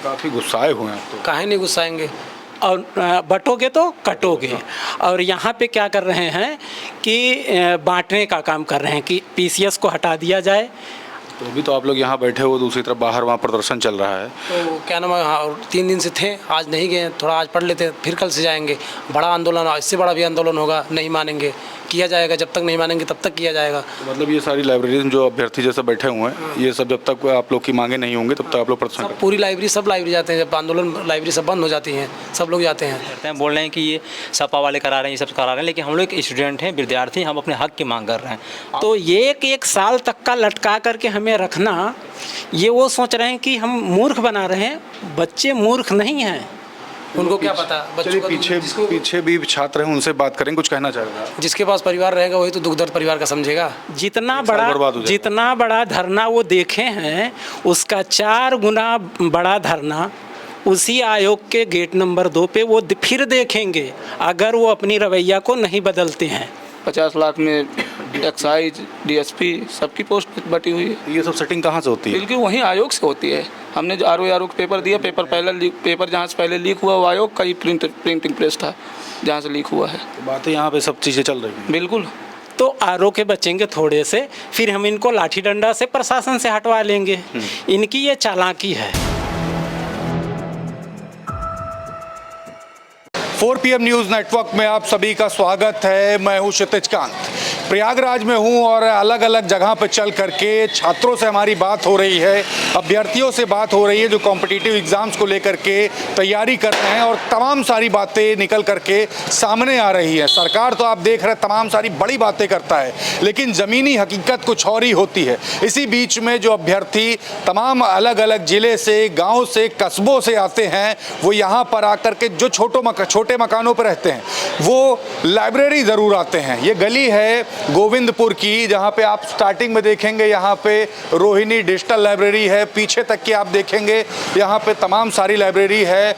काफ़ी गुस्साए हुए हैं आप तो। काहे नहीं गुस्साएंगे, और बटोगे तो कटोगे। और यहाँ पे क्या कर रहे हैं कि बांटने का काम कर रहे हैं कि पीसीएस को हटा दिया जाए। तो अभी तो आप लोग यहाँ बैठे हो, दूसरी तरफ बाहर वहाँ प्रदर्शन चल रहा है। तो क्या नाम है, हाँ, 3 दिन से थे, आज नहीं गए, थोड़ा आज पढ़ लेते, फिर कल से जाएंगे। बड़ा आंदोलन, इससे बड़ा भी आंदोलन होगा, नहीं मानेंगे, किया जाएगा, जब तक नहीं मानेंगे तब तक किया जाएगा। तो मतलब ये सारी लाइब्रेरीज जो अभ्यर्थी जैसे बैठे हुए हैं, ये सब जब तक आप लोग की मांगे नहीं होंगे तब तक आप लोग प्रदर्शन सब पूरी लाइब्रेरी, सब लाइब्रेरी जाते हैं, जब आंदोलन लाइब्रेरी सब बंद हो जाती हैं, सब लोग जाते हैं। बोल रहे हैं कि ये सपा वाले करा रहे हैं, ये सब करा रहे हैं, लेकिन हम लोग स्टूडेंट हैं, विद्यार्थी, हम अपने हक की मांग कर रहे हैं। तो ये एक साल तक का लटका करके हमें रखना, ये वो सोच रहे हैं कि हम मूर्ख बना रहे हैं। बच्चे मूर्ख नहीं हैं, उनको क्या पता। चलिए पीछे भी छात्र हैं, उनसे बात करें, कुछ कहना चाहेगा? जिसके पास परिवार रहेगा वही तो दुख दर्द परिवार का समझेगा। जितना बड़ा धरना वो देखे हैं, उसका 4 गुना बड़ा धरना उसी आयोग के गेट नंबर 2 पे वो फिर देखेंगे, अगर वो अपनी रवैया को नहीं बदलते हैं। 50 लाख में एक्साइज, डीएसपी सबकी पोस्ट बटी हुई है। ये सब सेटिंग कहाँ से होती है? बिल्कुल वहीं आयोग से होती है। हमने जो आरओ पेपर दिया, पेपर जहाँ से पहले लीक हुआ वो आयोग का ही प्रिंटिंग प्रेस था जहाँ से लीक हुआ है। तो बातें यहाँ पे सब चीज़ें चल रही हैं। बिल्कुल। तो आरओ के बचेंगे थोड़े से, फिर हम इनको लाठी डंडा से प्रशासन से हटवा लेंगे। इनकी ये चालाकी है। 4 PM न्यूज़ नेटवर्क में आप सभी का स्वागत है। मैं हूं क्षितिज कांत, प्रयागराज में हूं और अलग अलग जगह पर चल करके छात्रों से हमारी बात हो रही है, अभ्यर्थियों से बात हो रही है जो कॉम्पिटिटिव एग्ज़ाम्स को लेकर के तैयारी कर रहे हैं, और तमाम सारी बातें निकल करके सामने आ रही है। सरकार तो आप देख रहे हैं तमाम सारी बड़ी बातें करता है, लेकिन ज़मीनी हकीकत कुछ और ही होती है। इसी बीच में जो अभ्यर्थी तमाम अलग अलग ज़िले से, गाँव से, कस्बों से आते हैं, वो यहाँ पर आकर के जो छोटे मकानों पर रहते हैं वो लाइब्रेरी ज़रूर आते हैं। ये गली है गोविंदपुर की, जहाँ पे आप स्टार्टिंग में देखेंगे यहाँ पे रोहिणी डिजिटल लाइब्रेरी है, पीछे तक की आप देखेंगे यहाँ पे तमाम सारी लाइब्रेरी है।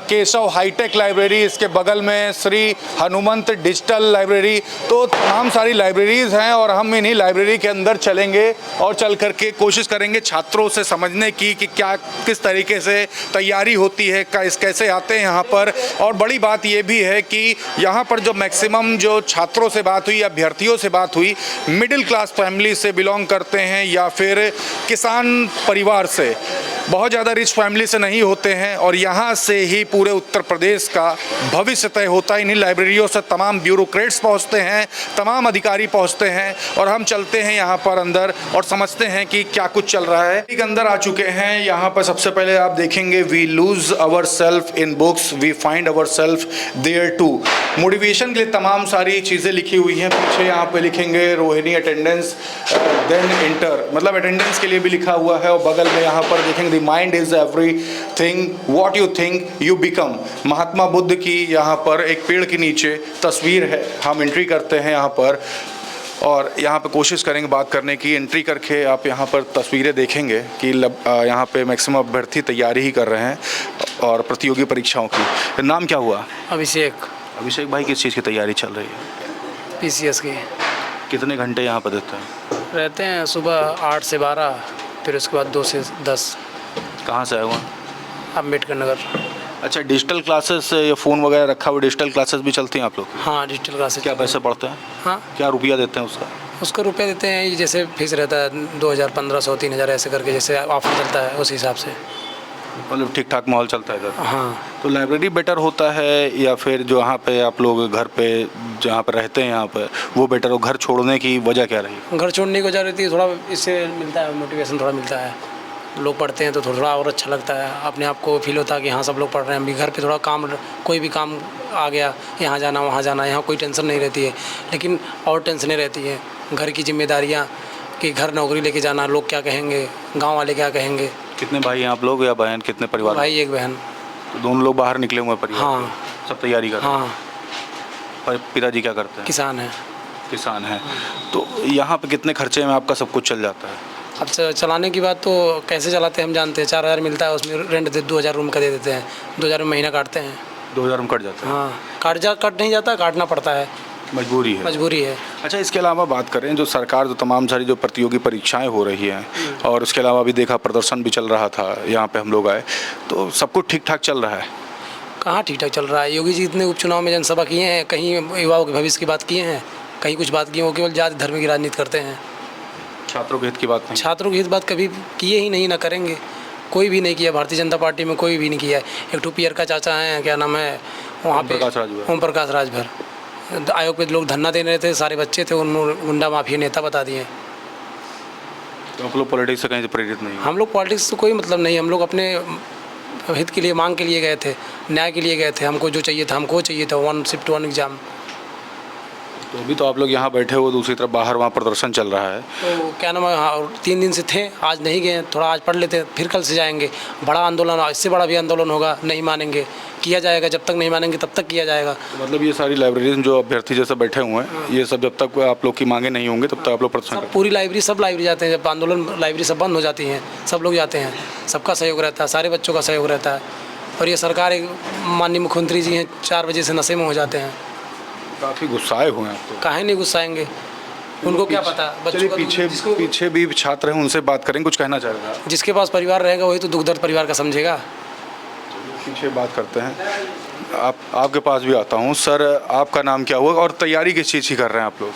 केशव हाईटेक लाइब्रेरी, इसके बगल में श्री हनुमंत डिजिटल लाइब्रेरी, तो तमाम सारी लाइब्रेरीज़ हैं। और हम इन्हीं लाइब्रेरी के अंदर चलेंगे और चल करके कोशिश करेंगे छात्रों से समझने की कि क्या किस तरीके से तैयारी होती है, कैसे आते हैं यहाँ पर। और बड़ी बात ये भी है कि यहाँ पर जो मैक्सिमम जो छात्रों से बात हुई, अभ्यर्थियों से बात हुई, मिडिल क्लास फैमिली से बिलोंग करते हैं या फिर किसान परिवार से, बहुत ज़्यादा रिच फैमिली से नहीं होते हैं। और यहाँ से ही पूरे उत्तर प्रदेश का भविष्य तय होता है। इन्हीं लाइब्रेरियों से तमाम ब्यूरोक्रेट्स पहुँचते हैं, तमाम अधिकारी पहुँचते हैं, और हम चलते हैं यहाँ पर अंदर और समझते हैं कि क्या कुछ चल रहा है। एक अंदर आ चुके हैं। यहाँ पर सबसे पहले आप देखेंगे, we lose our self in books, we find our self there too. Motivation के लिए तमाम सारी चीज़ें लिखी हुई हैं। पीछे यहाँ पे लिखेंगे रोहिणी अटेंडेंस देन इंटर, मतलब अटेंडेंस के लिए भी लिखा हुआ है। और बगल में यहाँ पर देखेंगे the mind is everything what you think you become. Mahatma Buddha की यहाँ पर एक पेड़ के नीचे तस्वीर है। हम एंट्री करते हैं यहाँ पर और यहाँ पे कोशिश करेंगे बात करने की। एंट्री करके आप यहाँ पर तस्वीरें देखेंगे कि यहाँ पे मैक्सिमम अभ्यर्थी तैयारी ही कर रहे हैं और प्रतियोगी परीक्षाओं की। नाम क्या हुआ? अभिषेक भाई, किस चीज़ की तैयारी चल रही है? पीसीएस की। कितने घंटे यहाँ पर देते हैं? रहते हैं सुबह 8 से 12, फिर उसके बाद 2 से 10। कहाँ से आए हुआ? अम्बेडकर नगर। अच्छा, डिजिटल क्लासेस या फ़ोन वगैरह रखा हुआ, डिजिटल क्लासेस भी चलती हैं आप लोग? हाँ, डिजिटल क्लासेस। क्या पैसे पड़ते हैं? हाँ, क्या रुपया देते हैं उसका? उसका रुपया देते हैं, जैसे फीस रहता है 2000, 1500, 3000 ऐसे करके, जैसे ऑफर चलता है उस हिसाब से। मतलब ठीक ठाक माहौल चलता है इधर? हाँ। तो लाइब्रेरी बेटर होता है या फिर जो यहाँ पे आप लोग घर पे जहाँ पे रहते हैं यहाँ पे वो बेटर हो? घर छोड़ने की वजह क्या रही? घर छोड़ने की वजह रहती है, थोड़ा इससे मिलता है मोटिवेशन, थोड़ा मिलता है। लोग पढ़ते हैं तो थोड़ा और अच्छा लगता है, अपने आप को फील होता है कि हाँ सब लोग पढ़ रहे हैं। अभी घर पे थोड़ा काम, कोई भी काम आ गया, यहाँ जाना वहाँ जाना, यहाँ कोई टेंशन नहीं रहती है। लेकिन और टेंशनें रहती हैं, घर की जिम्मेदारियाँ, कि घर नौकरी लेके जाना, लोग क्या कहेंगे, गाँव वाले क्या कहेंगे। कितने भाई हैं आप लोग या बहन? कितने परिवार? भाई, एक बहन। तो दोनों लोग बाहर निकले हुए हैं परिवार? हाँ। सब तैयारी कर रहे हैं? हाँ। पर पिताजी क्या करते हैं? किसान हैं। तो यहाँ पे कितने खर्चे में आपका सब कुछ चल जाता है? अब चलाने की बात तो कैसे चलाते हैं हम जानते हैं। 4000 मिलता है, उसमें रेंट 2000 रूम का दे देते हैं, 2000 में महीना काटते हैं। 2000 में कट जाता है? हाँ, कट नहीं जाता, काटना पड़ता है, मजबूरी है। अच्छा, इसके अलावा बात करें जो सरकार जो तमाम सारी जो प्रतियोगी परीक्षाएं हो रही हैं और उसके अलावा भी देखा प्रदर्शन भी चल रहा था, यहाँ पे हम लोग आए, तो सब कुछ ठीक ठाक चल रहा है? कहाँ ठीक ठाक चल रहा है। योगी जी इतने उपचुनाव में जनसभा किए हैं, कहीं युवाओं के भविष्य की बात किए हैं, कहीं कुछ बात की है। वो केवल जाति धर्म की राजनीति करते हैं। छात्रों के हित की बात नहीं? छात्रों की हित बात कभी किए ही नहीं, ना करेंगे। कोई भी नहीं किया भारतीय जनता पार्टी में, कोई भी नहीं किया है। एक टू पीयर का चाचा हैं, क्या नाम है वहाँ पे, ओम प्रकाश राजभर। आयोग पे लोग धरना दे रहे थे, सारे बच्चे थे, उन्होंने गुंडा माफिया नेता बता दिए। तो आप लोग पॉलिटिक्स से कहीं से प्रेरित नहीं? हम लोग पॉलिटिक्स से कोई मतलब नहीं, हम लोग अपने हित के लिए, मांग के लिए गए थे, न्याय के लिए गए थे। हमको जो चाहिए था, हमको चाहिए था 1 शिफ्ट 1 एग्ज़ाम। तो अभी तो आप लोग यहाँ बैठे हो, दूसरी तरफ बाहर वहाँ प्रदर्शन चल रहा है। तो क्या नाम है, हाँ 3 दिन से थे, आज नहीं गए। थोड़ा आज पढ़ लेते, फिर कल से जाएंगे। बड़ा आंदोलन, इससे बड़ा भी आंदोलन होगा, नहीं मानेंगे, किया जाएगा। जब तक नहीं मानेंगे तब तक किया जाएगा। तो मतलब ये सारी लाइब्रेरी जो अभ्यर्थी जैसे बैठे हुए हैं, ये सब जब तक आप लोग की मांगे नहीं होंगे तब तक आप लोग प्रदर्शन करेंगे? पूरी लाइब्रेरी, सब लाइब्रेरी जाते हैं। जब आंदोलन, लाइब्रेरी सब बंद हो जाती हैं, सब लोग जाते हैं। सबका सहयोग रहता है, सारे बच्चों का सहयोग रहता है। और ये सरकार, एक माननीय मुख्यमंत्री जी हैं, 4 बजे से नशे में हो जाते हैं। काफ़ी गुस्साए हुए हैं आप तो। काहे नहीं गुस्साएंगे, उनको क्या पता बच्चों का। पीछे भी छात्र हैं, उनसे बात करेंगे, कुछ कहना चाहेगा? जिसके पास परिवार रहेगा वही तो दुख दर्द परिवार का समझेगा। पीछे बात करते हैं, आपके पास भी आता हूँ। सर, आपका नाम क्या हुआ और तैयारी किस चीज़ की कर रहे हैं आप लोग?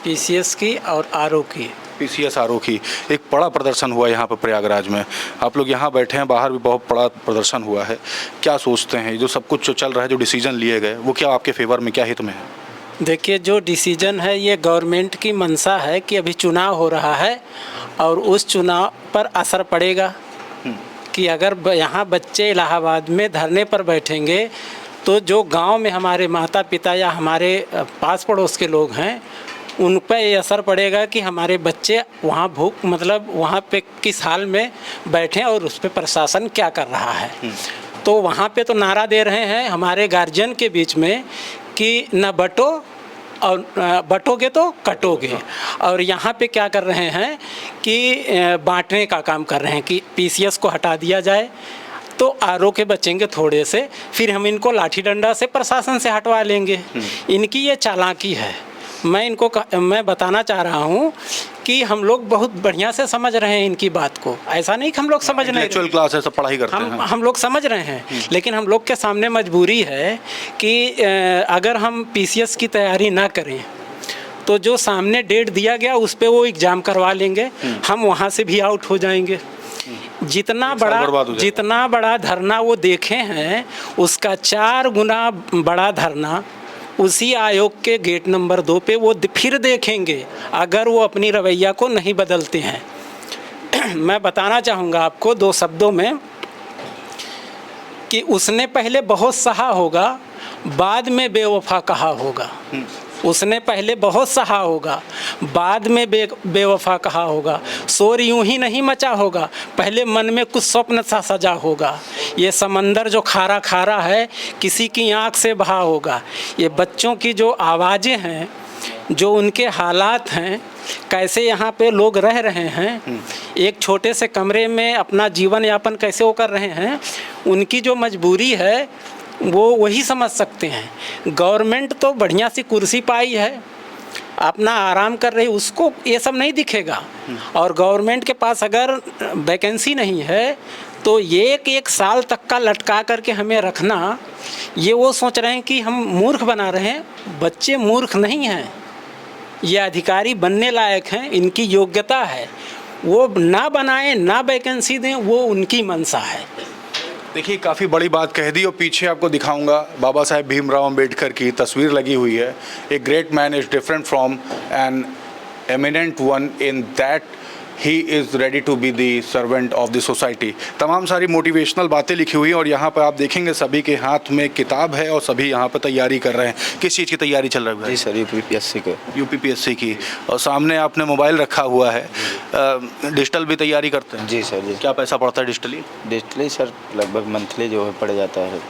पीसीएस की और आरओ की। पीसीएस आरओ की। एक बड़ा प्रदर्शन हुआ यहाँ पर प्रयागराज में, आप लोग यहाँ बैठे हैं, बाहर भी बहुत बड़ा प्रदर्शन हुआ है। क्या सोचते हैं, जो सब कुछ जो चल रहा है, जो डिसीजन लिए गए, वो क्या आपके फेवर में, क्या हित में है? देखिए, जो डिसीजन है ये गवर्नमेंट की मंशा है कि अभी चुनाव हो रहा है और उस चुनाव पर असर पड़ेगा कि अगर यहाँ बच्चे इलाहाबाद में धरने पर बैठेंगे तो जो गांव में हमारे माता पिता या हमारे पास पड़ोस के लोग हैं, उन पर ये असर पड़ेगा कि हमारे बच्चे वहाँ भूख, मतलब वहाँ पे किस हाल में बैठें और उस पर प्रशासन क्या कर रहा है। तो वहाँ पे तो नारा दे रहे हैं हमारे गार्जियन के बीच में कि न बटो और बटोगे तो कटोगे। और यहाँ पे क्या कर रहे हैं कि बांटने का काम कर रहे हैं कि पीसीएस को हटा दिया जाए तो आरओ के बचेंगे थोड़े से, फिर हम इनको लाठी डंडा से प्रशासन से हटवा लेंगे। इनकी ये चालाकी है। मैं बताना चाह रहा हूँ कि हम लोग बहुत बढ़िया से समझ रहे हैं इनकी बात को। ऐसा नहीं कि हम लोग समझ नहीं, एक्चुअल क्लास है, सब पढ़ाई करते हैं, हम लोग समझ रहे हैं। लेकिन हम लोग के सामने मजबूरी है कि अगर हम पीसीएस की तैयारी ना करें तो जो सामने डेट दिया गया उस पर वो एग्ज़ाम करवा लेंगे, हम वहाँ से भी आउट हो जाएंगे। जितना बड़ा धरना वो देखे हैं उसका 4 गुना बड़ा धरना उसी आयोग के गेट नंबर 2 पे वो फिर देखेंगे अगर वो अपनी रवैया को नहीं बदलते हैं। मैं बताना चाहूँगा आपको 2 शब्दों में कि उसने पहले बहुत सहा होगा, बाद में बेवफा कहा होगा। उसने पहले बहुत सहा होगा, बाद में बेवफा कहा होगा। शोर यूं ही नहीं मचा होगा, पहले मन में कुछ स्वप्न सा सजा होगा। ये समंदर जो खारा खारा है किसी की आंख से बहा होगा। ये बच्चों की जो आवाज़ें हैं, जो उनके हालात हैं, कैसे यहाँ पे लोग रह रहे हैं, एक छोटे से कमरे में अपना जीवन यापन कैसे वो कर रहे हैं, उनकी जो मजबूरी है वो वही समझ सकते हैं। गवर्नमेंट तो बढ़िया सी कुर्सी पाई है, अपना आराम कर रही, उसको ये सब नहीं दिखेगा। और गवर्नमेंट के पास अगर वैकेंसी नहीं है तो ये एक साल तक का लटका करके हमें रखना, ये वो सोच रहे हैं कि हम मूर्ख बना रहे हैं। बच्चे मूर्ख नहीं हैं, ये अधिकारी बनने लायक हैं, इनकी योग्यता है। वो ना बनाएं, ना वैकेंसी दें, वो उनकी मंशा है। देखिए, काफ़ी बड़ी बात कह दी और पीछे आपको दिखाऊंगा बाबा साहेब भीमराव अंबेडकर की तस्वीर लगी हुई है। A great man is different from an eminent one in that he is ready to be the servant of the society. तमाम सारी मोटिवेशनल बातें लिखी हुई हैं और यहाँ पर आप देखेंगे सभी के हाथ में किताब है और सभी यहाँ पर तैयारी कर रहे हैं। किस चीज़ की तैयारी चल रही है? जी सर, यूपीपीएससी को। यूपीपीएससी की। और सामने आपने मोबाइल रखा हुआ है, डिजिटल भी तैयारी करते हैं? जी सर जी। क्या पैसा पड़ता है डिजिटली? डिजिटली सर लगभग मंथली जो है पड़ जाता है।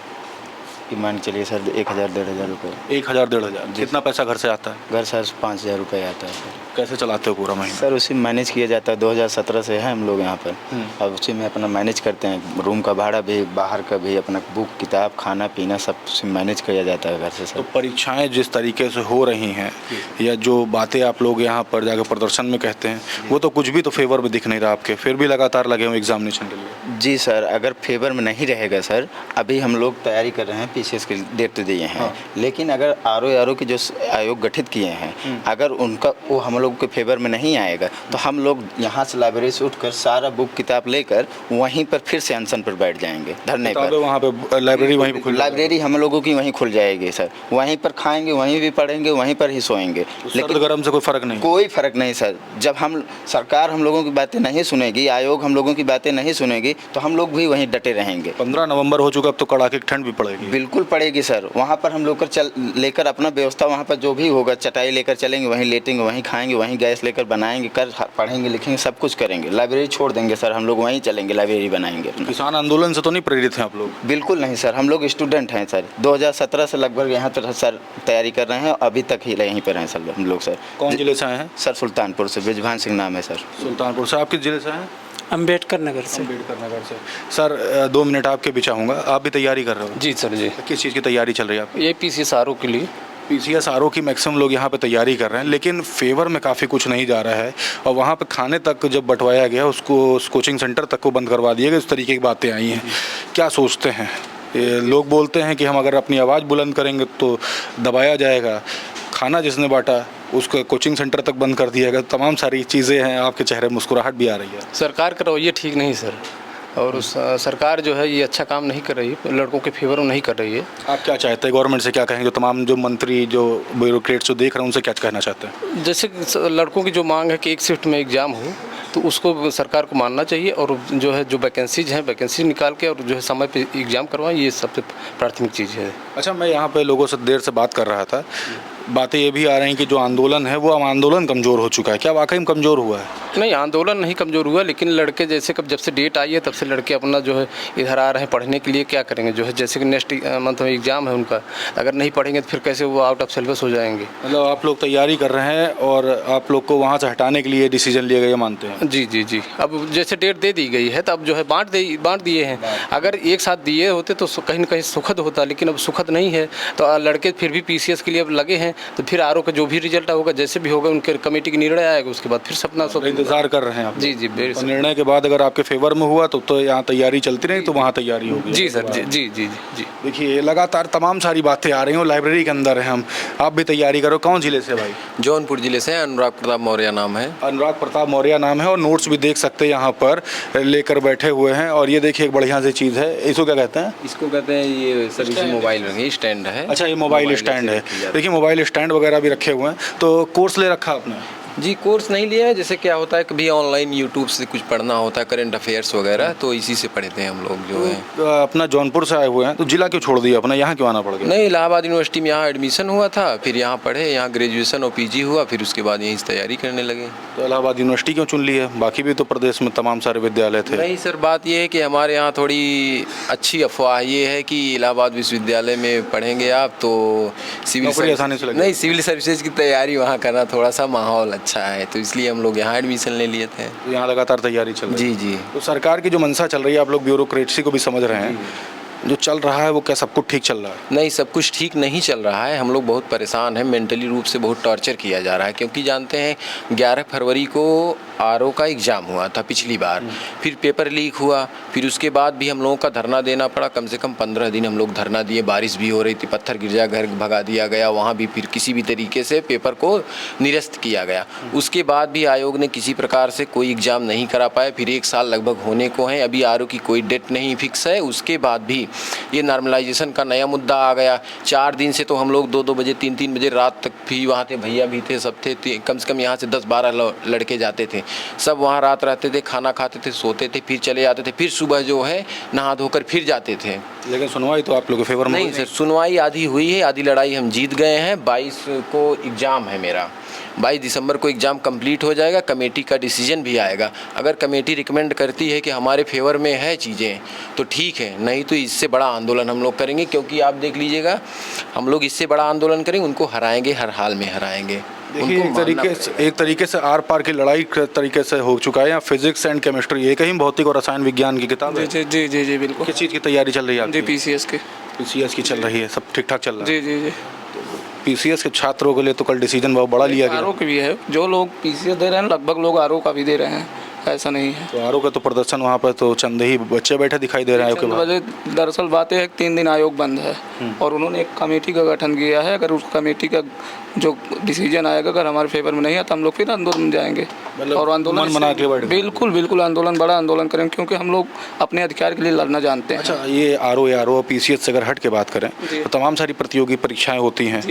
कि मान के चलिए सर 1000 1500 रुपये 1000 1500 कितना पैसा घर से आता है? घर सर 5000 रुपये आता है सर। कैसे चलाते हो पूरा महीना? सर उसी में मैनेज किया जाता है। 2017 से है हम लोग यहाँ पर, अब उसी में अपना मैनेज करते हैं। रूम का भाड़ा भी, बाहर का भी, अपना बुक किताब खाना पीना सब उसी में मैनेज किया जाता है घर से तो सर। परीक्षाएं जिस तरीके से हो रही हैं या जो बातें आप लोग यहाँ पर जाकर प्रदर्शन में कहते हैं, वो तो कुछ भी तो फेवर में दिख नहीं रहा आपके, फिर भी लगातार लगे हुए एग्जामिनेशन के लिए। जी सर, अगर फेवर में नहीं रहेगा सर, अभी हम लोग तैयारी कर रहे हैं, पीसीएस की डेट तो दिए हैं, लेकिन अगर आरओ की जो आयोग गठित किए हैं, अगर उनका वो हम लोग के फेवर में नहीं आएगा तो हम लोग यहाँ से लाइब्रेरी से उठकर सारा बुक किताब लेकर वहीं पर फिर से अनशन पर बैठ जाएंगे, धरने पर। वहाँ पे लाइब्रेरी वहीं पे खुल लाइब्रेरी हम लोगों की वहीं खुल जाएगी सर, वहीं पर खाएंगे, वहीं भी पढ़ेंगे, वहीं पर ही सोएंगे। लेकिन गर्म से कोई फर्क नहीं? कोई फर्क नहीं सर। जब हम सरकार हम लोगों की बातें नहीं सुनेगी, आयोग हम लोगों की बातें नहीं सुनेगी, तो हम लोग भी वहीं डटे रहेंगे। 15 नवंबर हो चुका, अब तो कड़ाके की ठंड भी पड़ेगी। बिल्कुल पड़ेगी सर। वहाँ पर हम लोग लेकर अपना व्यवस्था, वहाँ पर जो भी होगा, चटाई लेकर चलेंगे, वहीं लेटेंगे, वहीं खाएंगे, वहीं गैस लेकर बनाएंगे, कर पढ़ेंगे लिखेंगे, सब कुछ करेंगे। लाइब्रेरी छोड़ देंगे सर, हम लोग वहीं चलेंगे, लाइब्रेरी बनाएंगे। किसान आंदोलन से तो नहीं प्रेरित हैं आप लोग? बिल्कुल नहीं सर, हम लोग स्टूडेंट हैं सर। 2017 से लगभग यहाँ पर सर तैयारी कर रहे हैं, अभी तक ही यहीं पर हैं सर हम लोग सर। कौन जिले से आए हैं? सर सुल्तानपुर से, ब्रिजभान सिंह नाम है सर। सुल्तानपुर से। आप किस जिले से हैं? अम्बेडकर नगर से। अम्बेडकर नगर से। सर 2 मिनट आपके भी चाहूँगा, आप भी तैयारी कर रहे हो? जी सर जी, किस चीज़ की तैयारी चल रही है आपकी? ये पीसीएस आरओ के लिए। पीसीएस आरओ की मैक्सिमम लोग यहाँ पे तैयारी कर रहे हैं, लेकिन फेवर में काफ़ी कुछ नहीं जा रहा है। और वहाँ पे खाने तक जब बंटवाया गया, उसको उस कोचिंग सेंटर तक को बंद करवा दिया गया, इस तरीके की बातें आई हैं। क्या सोचते हैं? लोग बोलते हैं कि हम अगर अपनी आवाज़ बुलंद करेंगे तो दबाया जाएगा। खाना जिसने बांटा उसको कोचिंग सेंटर तक बंद कर दिया गया। तमाम सारी चीज़ें हैं, आपके चेहरे मुस्कुराहट भी आ रही है। सरकार का रवैया ठीक नहीं सर, और सरकार जो है ये अच्छा काम नहीं कर रही है, लड़कों के फेवर में नहीं कर रही है। आप क्या चाहते हैं, गवर्नमेंट से क्या कहेंगे? जो तमाम जो मंत्री, जो ब्यूरोक्रेट्स जो देख रहे हैं, उनसे क्या कहना चाहते हैं? जैसे लड़कों की जो मांग है कि एक शिफ्ट में एग्ज़ाम हो, तो उसको सरकार को मानना चाहिए, और जो है जो वैकेंसीज हैं वैकेंसी निकाल के और जो है समय पे एग्ज़ाम करवाएं, ये सबसे प्राथमिक चीज़ है। अच्छा, मैं यहाँ पे लोगों से देर से बात कर रहा था, बातें ये भी आ रही हैं कि जो आंदोलन है वो आंदोलन कमज़ोर हो चुका है। क्या वाकई में कमज़ोर हुआ है? नहीं, आंदोलन नहीं कमज़ोर हुआ, लेकिन लड़के जैसे कब जब से डेट आई है तब से लड़के अपना जो है इधर आ रहे हैं पढ़ने के लिए। क्या करेंगे, जो है जैसे कि नेक्स्ट मंथ में एग्ज़ाम है उनका, अगर नहीं पढ़ेंगे तो फिर कैसे वो आउट ऑफ सिलेबस हो जाएंगे। मतलब आप लोग तैयारी कर रहे हैं और आप लोग को वहाँ से हटाने के लिए डिसीजन लिया गया, मानते हैं? जी जी जी। अब जैसे डेट दे दी गई है तो अब जो है बांट दिए हैं। अगर एक साथ दिए होते तो कहीं ना कहीं सुखद होता, लेकिन अब सुखद नहीं है। तो लड़के फिर भी पीसीएस के लिए अब लगे हैं, तो फिर आरओ का जो भी रिजल्ट होगा, जैसे भी होगा, उनके कमेटी की निर्णय आएगा, उसके बाद फिर सपना सब इंतजार कर रहे हैं आप? जी जी। तो निर्णय के बाद अगर आपके फेवर में हुआ तो यहाँ तैयारी चलती रही, तो वहाँ तैयारी होगी? जी सर जी जी जी जी। देखिए, लगातार तमाम सारी बातें आ रही हैं। लाइब्रेरी के अंदर हैं हम, आप भी तैयारी करो। कौन जिले से भाई? जौनपुर जिले से। अनुराग प्रताप मौर्य नाम है। अनुराग प्रताप मौर्य नाम है, और नोट्स भी देख सकते हैं यहाँ पर लेकर बैठे हुए हैं। और ये देखिए एक बढ़िया सी चीज़ है, इसको क्या कहते हैं? इसको कहते हैं, ये सर इसी मोबाइल रखे स्टैंड है। अच्छा, ये मोबाइल स्टैंड है। देखिए, मोबाइल स्टैंड वगैरह भी रखे हुए हैं। तो कोर्स ले रखा आपने? जी, कोर्स नहीं लिया है। जैसे क्या होता है, कभी ऑनलाइन यूट्यूब से कुछ पढ़ना होता है, करंट अफेयर्स वगैरह, तो इसी से पढ़ते हैं हम लोग जो है। तो अपना जौनपुर से आए हुए हैं, तो जिला क्यों छोड़ दिया अपना, यहाँ क्यों आना पड़ गया? नहीं, इलाहाबाद यूनिवर्सिटी में यहाँ एडमिशन हुआ था, फिर यहाँ पढ़े, यहाँ ग्रेजुएशन और पीजी हुआ, फिर उसके बाद यहीं से तैयारी करने लगे। तो इलाहाबाद यूनिवर्सिटी क्यों चुन ली है? बाकी भी तो प्रदेश में तमाम सारे विद्यालय थे। नहीं सर, बात ये है कि हमारे यहाँ थोड़ी अच्छी अफवाह ये है कि इलाहाबाद विश्वविद्यालय में पढ़ेंगे आप तो नौकरी आसानी से लगेगी। नहीं, सिविल सर्विसेज की तैयारी वहाँ करना, थोड़ा सा माहौल अच्छा है, तो इसलिए हम लोग यहाँ एडमिशन ले लिए थे। तो यहाँ लगातार तैयारी चल रही है? जी जी। तो सरकार की जो मंशा चल रही है, आप लोग ब्यूरोक्रेसी को भी समझ रहे हैं, जो चल रहा है वो क्या सब कुछ ठीक चल रहा है? नहीं, सब कुछ ठीक नहीं चल रहा है। हम लोग बहुत परेशान हैं, मेंटली रूप से बहुत टॉर्चर किया जा रहा है, क्योंकि जानते हैं 11 फरवरी को आरओ का एग्ज़ाम हुआ था पिछली बार, फिर पेपर लीक हुआ, फिर उसके बाद भी हम लोगों का धरना देना पड़ा। कम से कम 15 दिन हम लोग धरना दिए, बारिश भी हो रही थी, पत्थर गिरजा घर भगा दिया गया, वहाँ भी फिर किसी भी तरीके से पेपर को निरस्त किया गया। उसके बाद भी आयोग ने किसी प्रकार से कोई एग्ज़ाम नहीं करा पाए। फिर 1 साल लगभग होने को है, अभी आरओ की कोई डेट नहीं फिक्स है। उसके बाद भी ये नॉर्मलाइजेशन का नया मुद्दा आ गया। 4 दिन से तो हम लोग 2-2 बजे 3-3 बजे रात तक भी वहाँ थे, भैया भी थे, सब थे। कम से कम यहाँ से 10-12 लड़के जाते थे, सब वहाँ रात रहते थे, खाना खाते थे, सोते थे, फिर चले जाते थे, फिर सुबह जो है नहा धोकर फिर जाते थे। लेकिन सुनवाई तो आप लोगों के फेवर में नहीं सर, सुनवाई आधी हुई है, आधी लड़ाई हम जीत गए हैं। 22 को एग्ज़ाम है मेरा, 22 दिसंबर को एग्ज़ाम कंप्लीट हो जाएगा, कमेटी का डिसीजन भी आएगा। अगर कमेटी रिकमेंड करती है कि हमारे फेवर में है चीज़ें तो ठीक है, नहीं तो इससे बड़ा आंदोलन हम लोग करेंगे, क्योंकि आप देख लीजिएगा हम लोग इससे बड़ा आंदोलन करेंगे, उनको हराएंगे, हर हाल में हराएंगे। देखिए एक तरीके से आर पार की लड़ाई तरीके से हो चुका है। यहाँ फिजिक्स एंड केमिस्ट्री एक ही भौतिक और रसायन विज्ञान की किताब है। जी जी जी जी बिल्कुल। किस चीज़ की तैयारी चल रही है जी आपकी? पीसीएस की चल रही है, सब ठीक ठाक चल रहा है? जी जी जी। पीसीएस के छात्रों के लिए तो कल डिसीजन बहुत बड़ा लिया गया। आरओ की भी है, जो लोग पीसीएस दे रहे हैं लगभग लोग आरओ का भी दे रहे हैं, ऐसा नहीं है। तो आरओ का तो प्रदर्शन वहाँ पर तो चंद ही बच्चे बैठे दिखाई दे रहे हैं। आयोग के बाद दरअसल बात यह है कि 3 दिन आयोग बंद है और उन्होंने एक कमेटी का गठन किया है। अगर उस कमेटी का जो डिसीजन आएगा अगर हमारे फेवर में नहीं है तो हम लोग फिर आंदोलन में जाएंगे और आंदोलन मना के बैठ गए। बिल्कुल बिल्कुल आंदोलन, बड़ा आंदोलन करेंगे, क्योंकि हम लोग अपने अधिकार के लिए लड़ना जानते हैं। अच्छा, ये आरओ पीसीएस से अगर हट के बात करें तो तमाम सारी प्रतियोगी परीक्षाएं होती हैं,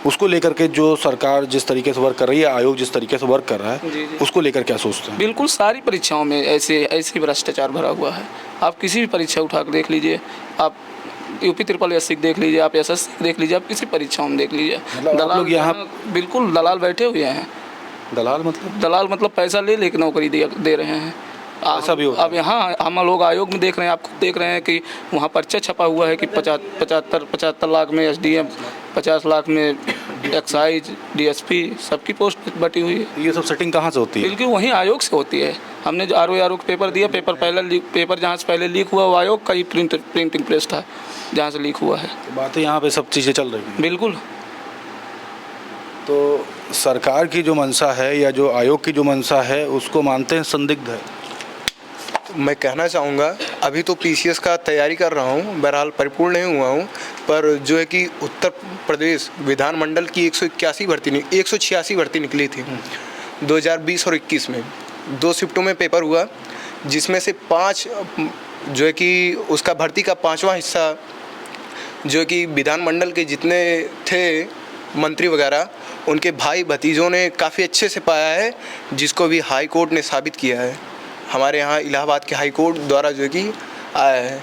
उसको लेकर के जो सरकार जिस तरीके से वर्क कर रही है, आयोग जिस तरीके से वर्क कर रहा है, उसको लेकर क्या सोचते हैं? बिल्कुल सारी परीक्षाओं में ऐसे भ्रष्टाचार भरा हुआ है। आप किसी भी परीक्षा उठा कर देख लीजिए, आप यूपी SSC देख लीजिए, आप SSC देख लीजिए, आप किसी परीक्षाओं में देख लीजिए, दलाल लोग यहाँ बिल्कुल दलाल बैठे हुए हैं। दलाल मतलब पैसा ले लेके नौकरी दे रहे हैं। ऐसा भी होता है? अब यहाँ हम लोग आयोग में देख रहे हैं, आप खुद देख रहे हैं कि वहाँ पर्चा छपा हुआ है कि 75 लाख में SDM, 50 लाख में एक्साइज, DSP, सबकी पोस्ट बटी हुई है। ये सब सेटिंग कहाँ से होती है? बिल्कुल वहीं आयोग से होती है। हमने जो आरओ के पेपर दिया, पेपर जहाँ से पहले लीक हुआ वो आयोग का ही प्रिंटिंग प्रेस था जहाँ से लीक हुआ है। बातें यहाँ पे सब चीज़ें चल रही हैं। बिल्कुल। तो सरकार की जो मंशा है या जो आयोग की जो मंशा है उसको मानते हैं संदिग्ध है? मैं कहना चाहूँगा अभी तो पीसीएस का तैयारी कर रहा हूँ, बहरहाल परिपूर्ण नहीं हुआ हूँ, पर जो है कि उत्तर प्रदेश विधानमंडल की 186 भर्ती निकली थी 2020 और 21 में। 2 शिफ्टों में पेपर हुआ, जिसमें से 5 जो है कि उसका भर्ती का 5वां हिस्सा जो है कि विधानमंडल के जितने थे मंत्री वगैरह उनके भाई भतीजों ने काफ़ी अच्छे से पाया है, जिसको भी हाई कोर्ट ने साबित किया है। हमारे यहाँ इलाहाबाद के हाई कोर्ट द्वारा जो है कि आया है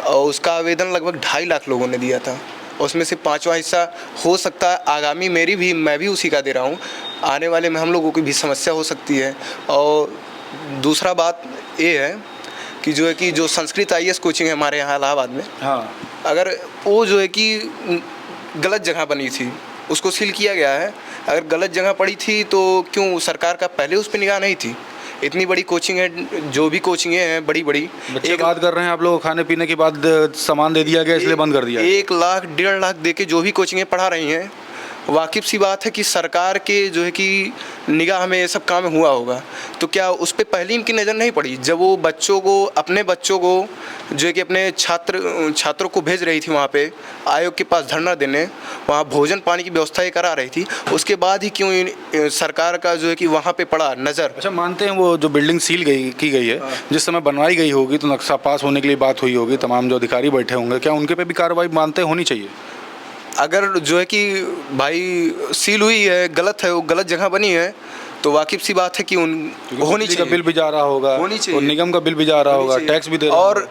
और उसका आवेदन लगभग 2.5 लाख लोगों ने दिया था। उसमें से 5वां हिस्सा हो सकता है आगामी मैं भी उसी का दे रहा हूँ, आने वाले में हम लोगों की भी समस्या हो सकती है। और दूसरा बात ये है कि जो है कि जो संस्कृत IAS कोचिंग है हमारे यहाँ इलाहाबाद में, हाँ, अगर वो जो है कि गलत जगह बनी थी उसको सील किया गया है। अगर गलत जगह पड़ी थी तो क्यों सरकार का पहले उस पर निगाह नहीं थी? इतनी बड़ी कोचिंग है, जो भी कोचिंगें हैं बड़ी एक बात कर रहे हैं आप लोग, खाने पीने के बाद सामान दे दिया गया इसलिए बंद कर दिया। 1 लाख 1.5 लाख दे के जो भी कोचिंगें पढ़ा रही हैं, वाकिफ सी बात है कि सरकार के जो है कि निगाह में ये सब काम हुआ होगा, तो क्या उस पर पहले इनकी नज़र नहीं पड़ी? जब वो अपने बच्चों को जो है कि अपने छात्रों को भेज रही थी वहाँ पे आयोग के पास धरना देने, वहाँ भोजन पानी की व्यवस्था ये करा रही थी, उसके बाद ही क्यों सरकार का जो है कि वहाँ पे पड़ा नज़र? अच्छा, मानते हैं वो जो बिल्डिंग सील की गई है, जिस समय बनवाई गई होगी तो नक्शा पास होने के लिए बात हुई होगी, तमाम जो अधिकारी बैठे होंगे, क्या उनके पे भी कार्रवाई मानते होनी चाहिए? अगर जो है कि भाई सील हुई है, गलत है, वो गलत जगह बनी है, तो वाकिफ सी बात है कि होनी चाहिए। बिल भी जा रहा होगा, होनी चाहिए, और निगम का बिल भी जा रहा होगा, टैक्स भी दे रहा और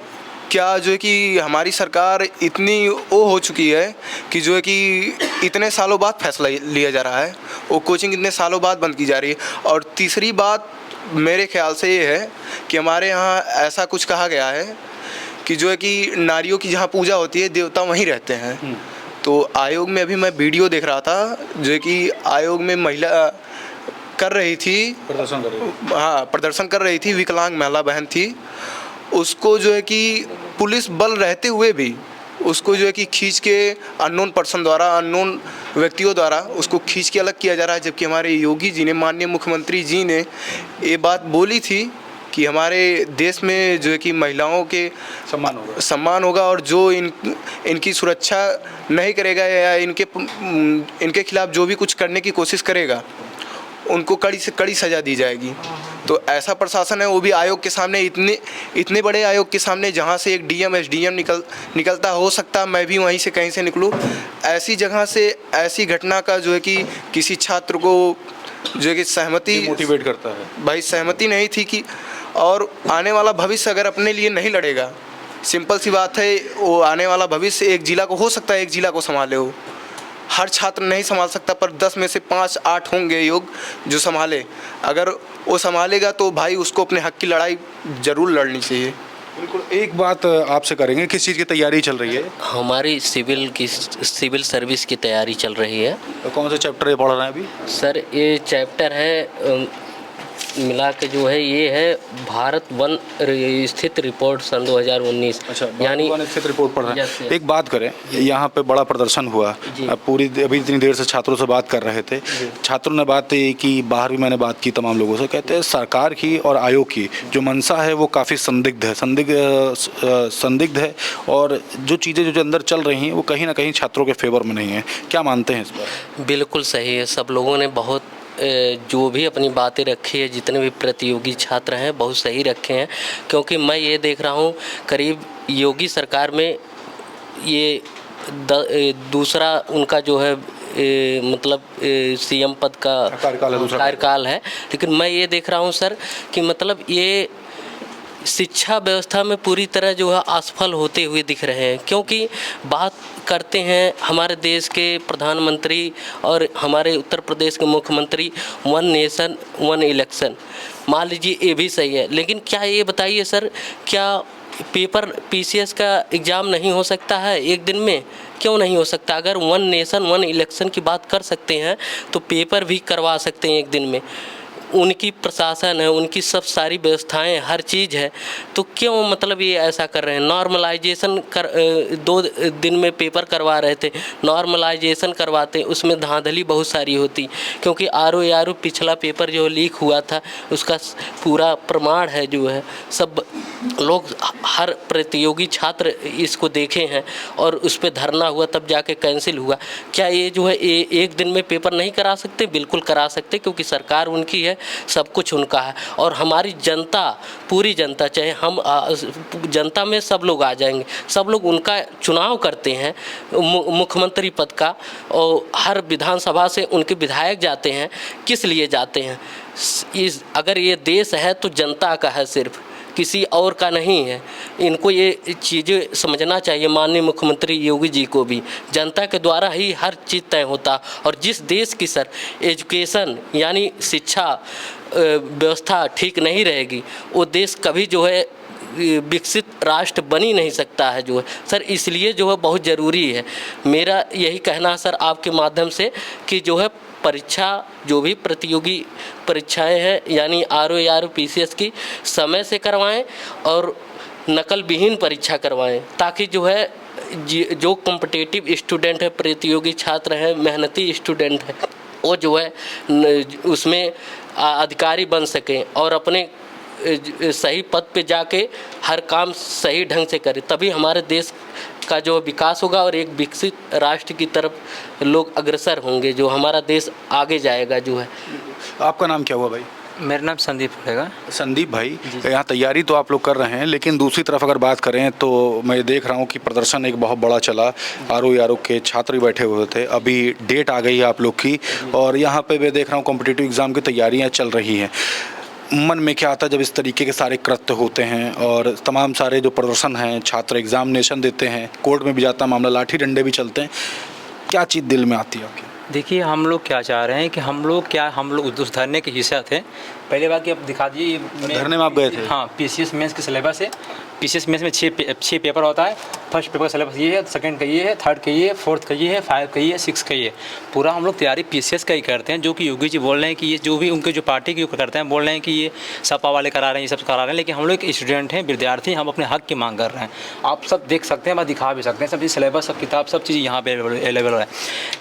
क्या जो है कि हमारी सरकार इतनी वो हो चुकी है कि जो है कि इतने सालों बाद फैसला लिया जा रहा है, वो कोचिंग इतने सालों बाद बंद की जा रही है। और तीसरी बात मेरे ख्याल से ये है कि हमारे यहाँ ऐसा कुछ कहा गया है कि जो है कि नारियों की जहाँ पूजा होती है देवता वहीं रहते हैं। तो आयोग में अभी मैं वीडियो देख रहा था जो है कि आयोग में महिला कर रही थी, प्रदर्शन कर रही थी, विकलांग महिला बहन थी, उसको जो है कि पुलिस बल रहते हुए भी उसको जो है कि खींच के अननोन पर्सन द्वारा, अननोन व्यक्तियों द्वारा उसको खींच के अलग किया जा रहा है। जबकि हमारे योगी जी ने, माननीय मुख्यमंत्री जी ने ये बात बोली थी कि हमारे देश में जो है कि महिलाओं के सम्मान होगा और जो इनकी सुरक्षा नहीं करेगा या इनके खिलाफ जो भी कुछ करने की कोशिश करेगा उनको कड़ी से कड़ी सज़ा दी जाएगी। तो ऐसा प्रशासन है, वो भी आयोग के सामने, इतने बड़े आयोग के सामने, जहाँ से एक DM SDM निकलता, हो सकता मैं भी वहीं से कहीं से निकलूँ। ऐसी जगह से ऐसी घटना का जो है कि किसी छात्र को जो है कि सहमति मोटिवेट करता है, भाई सहमति नहीं थी कि, और आने वाला भविष्य अगर अपने लिए नहीं लड़ेगा, सिंपल सी बात है, वो आने वाला भविष्य एक जिला को, हो सकता है एक जिला को संभाले हो, हर छात्र नहीं संभाल सकता, पर 10 में से 5-8 होंगे योग्य जो संभाले। अगर वो संभालेगा तो भाई उसको अपने हक की लड़ाई ज़रूर लड़नी चाहिए। बिल्कुल। एक बात आपसे करेंगे, किस चीज़ की तैयारी चल रही है? हमारी सिविल सर्विस की तैयारी चल रही है। तो कौन से चैप्टर ये पढ़ रहे हैं अभी? सर ये चैप्टर है मिला के जो है ये है भारत वन स्थित रिपोर्ट सन 2019। अच्छा, यानी स्थित रिपोर्ट पढ़ रहे हैं। Yes, yes। एक बात करें, यहाँ पे बड़ा प्रदर्शन हुआ। अब अभी इतनी देर से छात्रों से बात कर रहे थे। छात्रों ने बात की, बाहर भी मैंने बात की तमाम लोगों से, कहते हैं सरकार की और आयोग की जो मंशा है वो काफ़ी संदिग्ध है और जो चीज़ें जो अंदर चल रही हैं वो कहीं ना कहीं छात्रों के फेवर में नहीं है। क्या मानते हैं इस पर? बिल्कुल सही है। सब लोगों ने बहुत जो भी अपनी बातें रखी है, जितने भी प्रतियोगी छात्र हैं बहुत सही रखे हैं, क्योंकि मैं ये देख रहा हूँ करीब योगी सरकार में ये दूसरा उनका जो है मतलब सीएम पद का कार्यकाल है। लेकिन मैं ये देख रहा हूँ सर कि मतलब ये शिक्षा व्यवस्था में पूरी तरह जो है असफल होते हुए दिख रहे हैं, क्योंकि बात करते हैं हमारे देश के प्रधानमंत्री और हमारे उत्तर प्रदेश के मुख्यमंत्री वन नेशन वन इलेक्शन, मान लीजिए ये भी सही है, लेकिन क्या ये बताइए सर, क्या पेपर पीसीएस का एग्ज़ाम नहीं हो सकता है एक दिन में? क्यों नहीं हो सकता? अगर वन नेशन वन इलेक्शन की बात कर सकते हैं तो पेपर भी करवा सकते हैं एक दिन में। उनकी प्रशासन है, उनकी सब सारी व्यवस्थाएं, हर चीज़ है, तो क्यों मतलब ये ऐसा कर रहे हैं? नॉर्मलाइजेशन 2 दिन में पेपर करवा रहे थे, नॉर्मलाइजेशन करवाते उसमें धांधली बहुत सारी होती, क्योंकि आरओ पिछला पेपर जो लीक हुआ था उसका पूरा प्रमाण है जो है, सब लोग हर प्रतियोगी छात्र इसको देखे हैं और उस पर धरना हुआ तब जाके कैंसिल हुआ। क्या ये जो है एक दिन में पेपर नहीं करा सकते? बिल्कुल करा सकते, क्योंकि सरकार उनकी है, सब कुछ उनका है। और हमारी जनता, पूरी जनता, चाहे हम जनता में सब लोग आ जाएंगे, सब लोग उनका चुनाव करते हैं मुख्यमंत्री पद का, और हर विधानसभा से उनके विधायक जाते हैं। किस लिए जाते हैं? अगर ये देश है तो जनता का है, सिर्फ किसी और का नहीं है। इनको ये चीज़ें समझना चाहिए, माननीय मुख्यमंत्री योगी जी को भी। जनता के द्वारा ही हर चीज़ तय होता, और जिस देश की सर एजुकेशन यानी शिक्षा व्यवस्था ठीक नहीं रहेगी, वो देश कभी जो है विकसित राष्ट्र बन ही नहीं सकता है जो है सर। इसलिए जो है बहुत ज़रूरी है, मेरा यही कहना है सर आपके माध्यम से, कि जो है परीक्षा, जो भी प्रतियोगी परीक्षाएं हैं यानी आरओ पीसीएस की समय से करवाएं और नकल विहीन परीक्षा करवाएं, ताकि जो है जो कॉम्पिटिटिव स्टूडेंट है, प्रतियोगी छात्र हैं, मेहनती स्टूडेंट है, वो जो है उसमें अधिकारी बन सकें और अपने सही पद पे जाके हर काम सही ढंग से करें। तभी हमारे देश का जो विकास होगा और एक विकसित राष्ट्र की तरफ लोग अग्रसर होंगे, जो हमारा देश आगे जाएगा जो है। आपका नाम क्या हुआ भाई? मेरा नाम संदीप रहेगा। संदीप भाई, यहाँ तैयारी तो आप लोग कर रहे हैं, लेकिन दूसरी तरफ अगर बात करें तो मैं देख रहा हूँ कि प्रदर्शन एक बहुत बड़ा चला। आरओ के छात्र भी बैठे हुए थे, अभी डेट आ गई है आप लोग की, और यहाँ पे मैं देख रहा हूँ कॉम्पिटिटिव एग्ज़ाम की तैयारियाँ चल रही हैं। मन में क्या आता है जब इस तरीके के सारे कृत्य होते हैं और तमाम सारे जो प्रदर्शन हैं, छात्र एग्जामिनेशन देते हैं, कोर्ट में भी जाता मामला, लाठी डंडे भी चलते हैं, क्या चीज़ दिल में आती है आपके? देखिए, हम लोग क्या चाह रहे हैं कि हम लोग उस धरने के हिस्सा थे। पहले बात कि आप दिखा दीजिए, धरने में आप गए थे? हाँ, पीसीएस मेंस के सिलेबस है। पीसीएस मेंस में 6 पेपर होता है। फर्स्ट पेपर का सिलेबस ये है, सेकंड का ये है, थर्ड का ये है, फोर्थ का ये है, 5 का ये है, 6 का ये है। पूरा हम लोग तैयारी पीसीएस का ही करते हैं, जो कि योगी जी बोल रहे हैं कि ये जो भी उनके जो पार्टी के करते हैं, बोल रहे हैं कि ये सपा वाले करा रहे हैं, ये सब करा रहे हैं, लेकिन हम लोग एक स्टूडेंट हैं, विद्यार्थी, हम अपने हक की मांग कर रहे हैं। आप सब देख सकते हैं, मैं दिखा भी सकते हैं, सब सिलेबस, सब किताब, सब चीज़ यहाँ पे अवेलेबल है।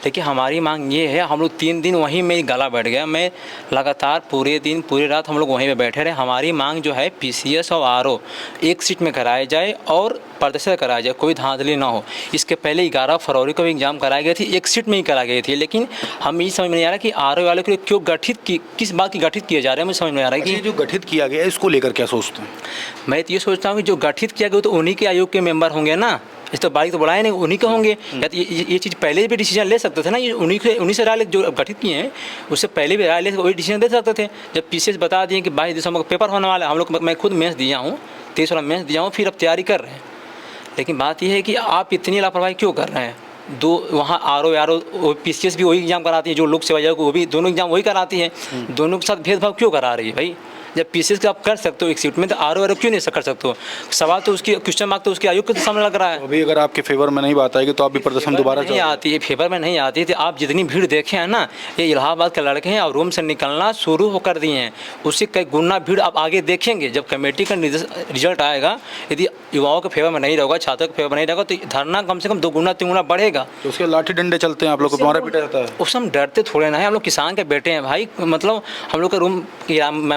लेकिन हमारी मांग ये है, हम लोग 3 दिन वहीं में गला बैठ गया, मैं लगातार पूरे दिन पूरी रात हम लोग वहीं पे बैठे रहे। हमारी मांग जो है पीसीएस और आरओ एक सीट में कराए जाए और प्रदर्शन कराया जाए, कोई धांधली ना हो। इसके पहले 11 फरवरी को भी एग्जाम कराई गई थी, एक सीट में ही कराई गई थी, लेकिन हम ये समझ में नहीं आ रहा कि आरओ वाले को क्यों किस बात की गठित किए जा रहे हैं, मुझे समझ में आ रहा है कि जो गठित किया गया इसको लेकर क्या सोचते हैं? मैं तो ये सोचता हूँ कि जो गठित किया गया तो उन्हीं के आयोग के मेंबर होंगे ना, इस तो बारीक तो बढ़ाए नहीं, उन्हीं के होंगे। या तो ये चीज़ पहले भी डिसीजन ले सकते थे ना, ये उन्हीं से राय जो गठित किए हैं उससे पहले भी राय ले वही डिसीजन दे सकते थे। जब पीसीएस बता दिए कि 22 दिसंबर को पेपर होने वाला है, हम लोग, मैं खुद मेंस दिया हूँ, 23 वाला मेंस दिया हूँ, फिर अब तैयारी कर रहे हैं। लेकिन बात यह है कि आप इतनी लापरवाही क्यों कर रहे हैं? दो वहाँ आर ओ पीसीएस भी वही एग्जाम कराती है, जो लोक सेवा आयोग वो भी दोनों एग्जाम वही कराती है। दोनों के साथ भेदभाव क्यों करा रही है भाई? जब पीसीएस का आप कर सकते हो एक सीट में, तो आर क्यों नहीं कर सकते हो? सवाल तो उसकी क्वेश्चन मार्क तो उसके आयोग के सामने लग रहा है। अभी अगर आपके फेवर में नहीं बात आएगी तो आप भी प्रदर्शन दोबारा नहीं आती है, फेवर में नहीं आती है। आप जितनी भीड़ देखे हैं ना, ये इलाहाबाद के लड़के हैं और रूम से निकलना शुरू हो कर दिए हैं। उससे कई गुना भीड़ आप आगे देखेंगे। जब कमेटी का रिजल्ट आएगा, यदि युवाओं के फेवर में नहीं रहेगा, छात्रों के फेवर में नहीं रहेगा, तो धरना कम से कम 2 गुना 3 गुना बढ़ेगा। तो उसके लाठी डंडे चलते हैं, आप लोग को मारा पीटा जाता है। उससे हम डरते थोड़े ना है, हम लोग किसान के बेटे हैं भाई। मतलब हम लोग का रूम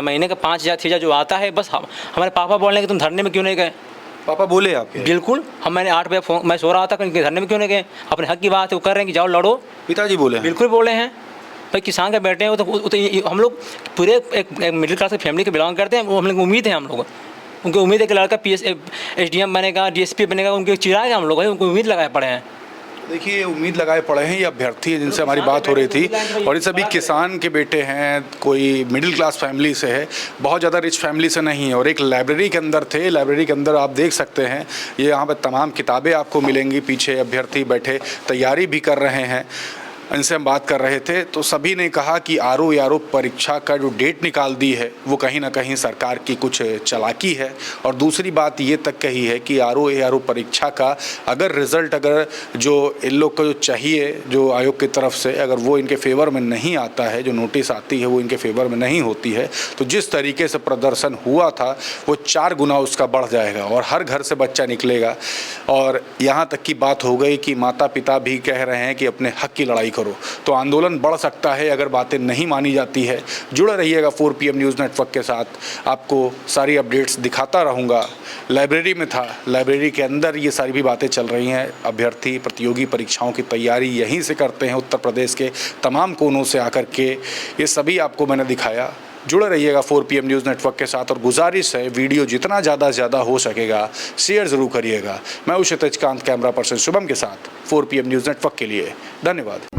महीने का 5,000 6,000 जो आता है, बस हमारे पापा बोलने कि तुम धरने में क्यों नहीं गए? पापा बोले आपके? बिल्कुल। मैंने 8 बजे फोन, मैं सो रहा था, कहीं धरने में क्यों नहीं गए? अपने हक की बात है, वो कर रहे हैं कि जाओ लड़ो। पिताजी बोले? बिल्कुल बोले हैं भाई, किसान के बेटे हैं वो तो हम लोग पूरे एक मिडिल क्लास की फैमिली के बिलोंग करते हैं। वो हम लोग उम्मीद है, हम लोग उनकी उम्मीद है कि लड़का SDM बनेगा, DSP बनेगा, उनके चिराएगा हम लोग भाई, उनको उम्मीद लगाए पड़े हैं। देखिए, उम्मीद लगाए पड़े हैं ये अभ्यर्थी है जिनसे हमारी बात हो रही थी, और ये सभी किसान के बेटे हैं, कोई मिडिल क्लास फैमिली से है, बहुत ज़्यादा रिच फैमिली से नहीं है। और एक लाइब्रेरी के अंदर थे, लाइब्रेरी के अंदर आप देख सकते हैं ये यहाँ पर तमाम किताबें आपको मिलेंगी। पीछे अभ्यर्थी बैठे तैयारी भी कर रहे हैं, इनसे हम बात कर रहे थे तो सभी ने कहा कि आरओ परीक्षा का जो डेट निकाल दी है वो कहीं ना कहीं सरकार की कुछ चालाकी है। और दूसरी बात ये तक कही है कि आरओ परीक्षा का अगर रिज़ल्ट, अगर जो इन लोग को जो चाहिए, जो आयोग की तरफ से, अगर वो इनके फेवर में नहीं आता है, जो नोटिस आती है वो इनके फेवर में नहीं होती है, तो जिस तरीके से प्रदर्शन हुआ था वो 4 गुना उसका बढ़ जाएगा और हर घर से बच्चा निकलेगा। और यहाँ तक की बात हो गई कि माता पिता भी कह रहे हैं कि अपने हक की लड़ाई करो, तो आंदोलन बढ़ सकता है अगर बातें नहीं मानी जाती है। जुड़े रहिएगा 4 PM न्यूज़ नेटवर्क के साथ, आपको सारी अपडेट्स दिखाता रहूँगा। लाइब्रेरी में था, लाइब्रेरी के अंदर ये सारी भी बातें चल रही हैं। अभ्यर्थी प्रतियोगी परीक्षाओं की तैयारी यहीं से करते हैं, उत्तर प्रदेश के तमाम कोनों से आकर के, ये सभी आपको मैंने दिखाया। जुड़े रहिएगा 4 PM न्यूज़ नेटवर्क के साथ, और गुजारिश है वीडियो जितना ज़्यादा हो सकेगा शेयर ज़रूर करिएगा। मैं क्षितिज कांत, कैमरा पर्सन शुभम के साथ 4 PM न्यूज़ नेटवर्क के लिए धन्यवाद।